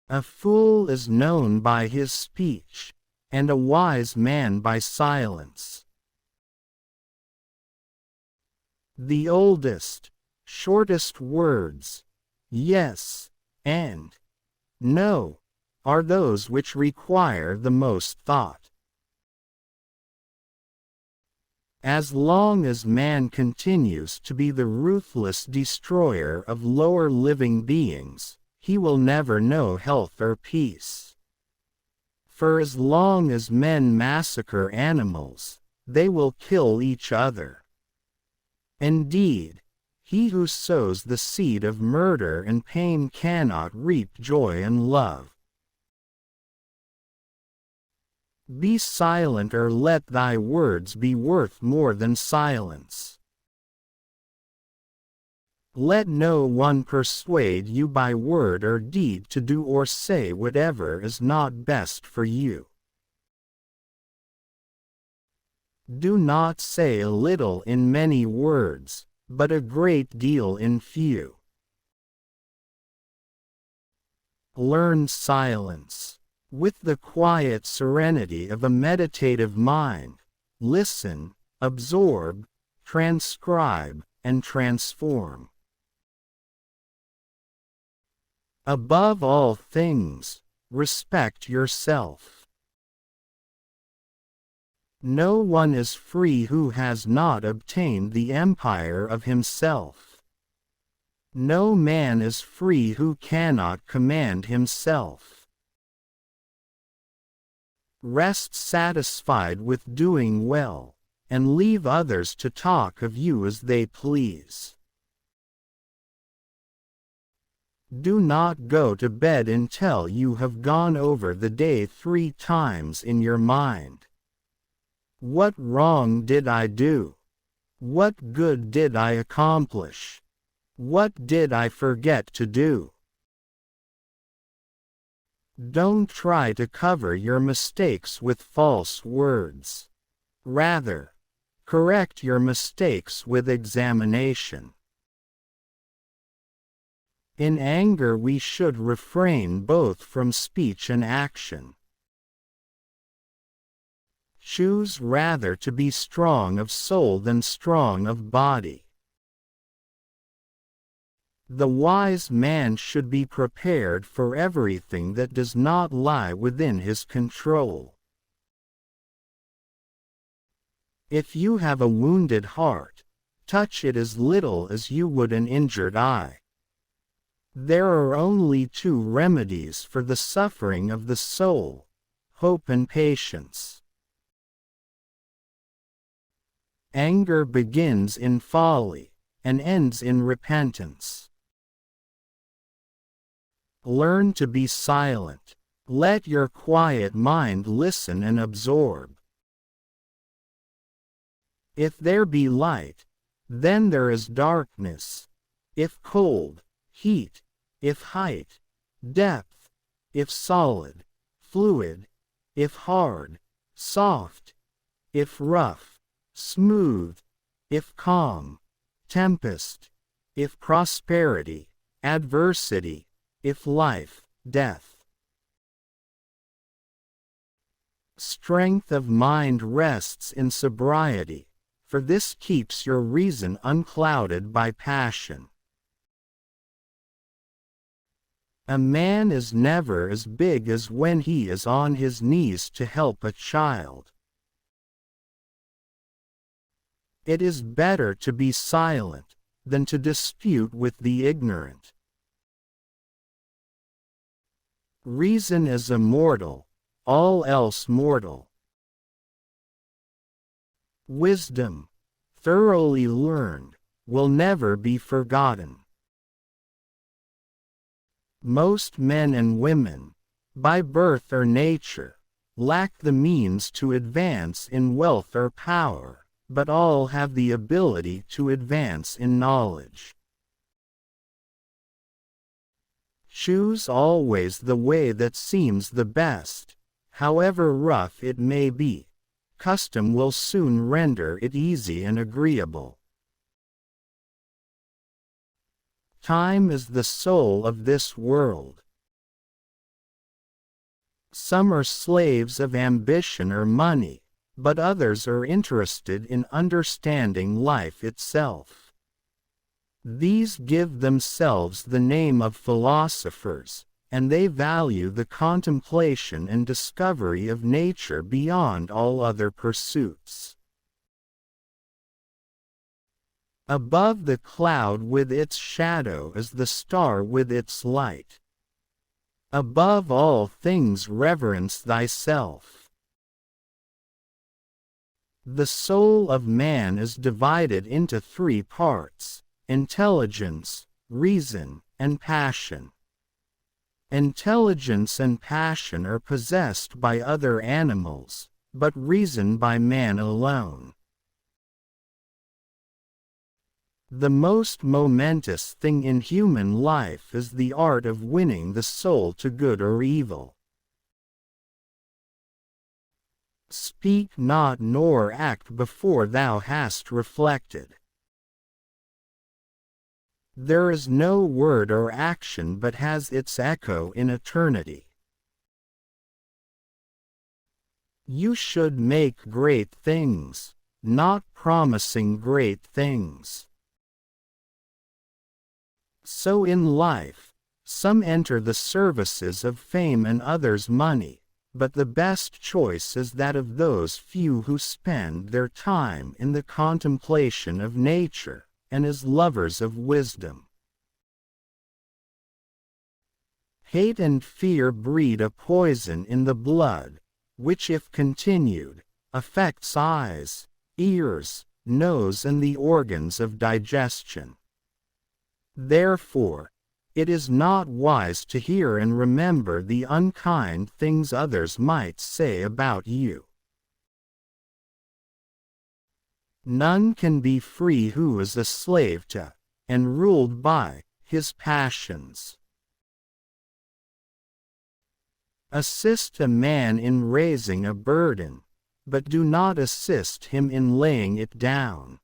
A fool is known by his speech, and a wise man by silence. The oldest, shortest words, yes, and no, are those which require the most thought. As long as man continues to be the ruthless destroyer of lower living beings, he will never know health or peace. For as long as men massacre animals, they will kill each other. Indeed, he who sows the seed of murder and pain cannot reap joy and love. Be silent, or let thy words be worth more than silence. Let no one persuade you by word or deed to do or say whatever is not best for you. Do not say a little in many words, but a great deal in few. Learn silence. With the quiet serenity of a meditative mind, listen, absorb, transcribe, and transform. Above all things, respect yourself. No one is free who has not obtained the empire of himself. No man is free who cannot command himself. Rest satisfied with doing well, and leave others to talk of you as they please. Do not go to bed until you have gone over the day 3 times in your mind. What wrong did I do? What good did I accomplish? What did I forget to do? Don't try to cover your mistakes with false words. Rather, correct your mistakes with examination. In anger we should refrain both from speech and action. Choose rather to be strong of soul than strong of body. The wise man should be prepared for everything that does not lie within his control. If you have a wounded heart, touch it as little as you would an injured eye. There are only 2 remedies for the suffering of the soul: hope and patience. Anger begins in folly, and ends in repentance. Learn to be silent. Let your quiet mind listen and absorb. If there be light, then there is darkness. If cold, heat. If height, depth. If solid, fluid. If hard, soft. If rough, smooth. If calm, tempest. If prosperity, adversity. If life, death. Strength of mind rests in sobriety, for this keeps your reason unclouded by passion. A man is never as big as when he is on his knees to help a child. It is better to be silent than to dispute with the ignorant. Reason is immortal, all else mortal. Wisdom, thoroughly learned, will never be forgotten. Most men and women, by birth or nature, lack the means to advance in wealth or power, but all have the ability to advance in knowledge. Choose always the way that seems the best, however rough it may be. Custom will soon render it easy and agreeable. Time is the soul of this world. Some are slaves of ambition or money, but others are interested in understanding life itself. These give themselves the name of philosophers, and they value the contemplation and discovery of nature beyond all other pursuits. Above the cloud with its shadow is the star with its light. Above all things reverence thyself. The soul of man is divided into three parts: intelligence, reason, and passion. Intelligence and passion are possessed by other animals, but reason by man alone. The most momentous thing in human life is the art of winning the soul to good or evil. Speak not nor act before thou hast reflected. There is no word or action but has its echo in eternity. You should make great things, not promising great things. So in life, some enter the services of fame and others money, but the best choice is that of those few who spend their time in the contemplation of nature, and as lovers of wisdom. Hate and fear breed a poison in the blood, which if continued, affects eyes, ears, nose and the organs of digestion. Therefore, it is not wise to hear and remember the unkind things others might say about you. None can be free who is a slave to, and ruled by, his passions. Assist a man in raising a burden, but do not assist him in laying it down.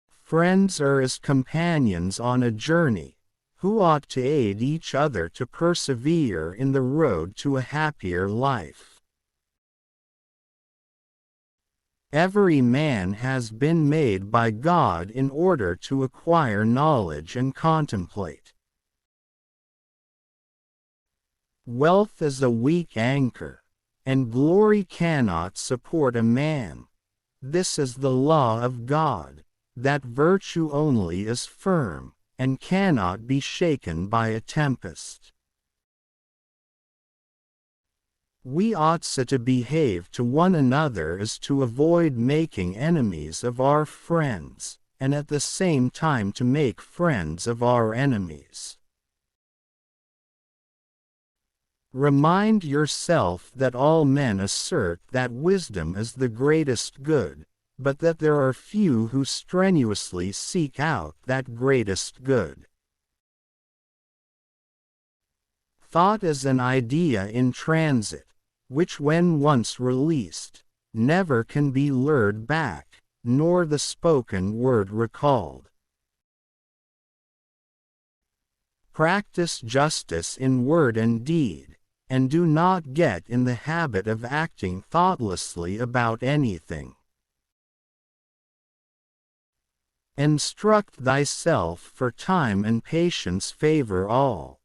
Friends are as companions on a journey, who ought to aid each other to persevere in the road to a happier life. Every man has been made by God in order to acquire knowledge and contemplate. Wealth is a weak anchor, and glory cannot support a man. This is the law of God, that virtue only is firm, and cannot be shaken by a tempest. We ought so to behave to one another as to avoid making enemies of our friends, and at the same time to make friends of our enemies. Remind yourself that all men assert that wisdom is the greatest good, but that there are few who strenuously seek out that greatest good. Thought is an idea in transit, which when once released, never can be lured back, nor the spoken word recalled. Practice justice in word and deed, and do not get in the habit of acting thoughtlessly about anything. Instruct thyself, for time and patience favor all.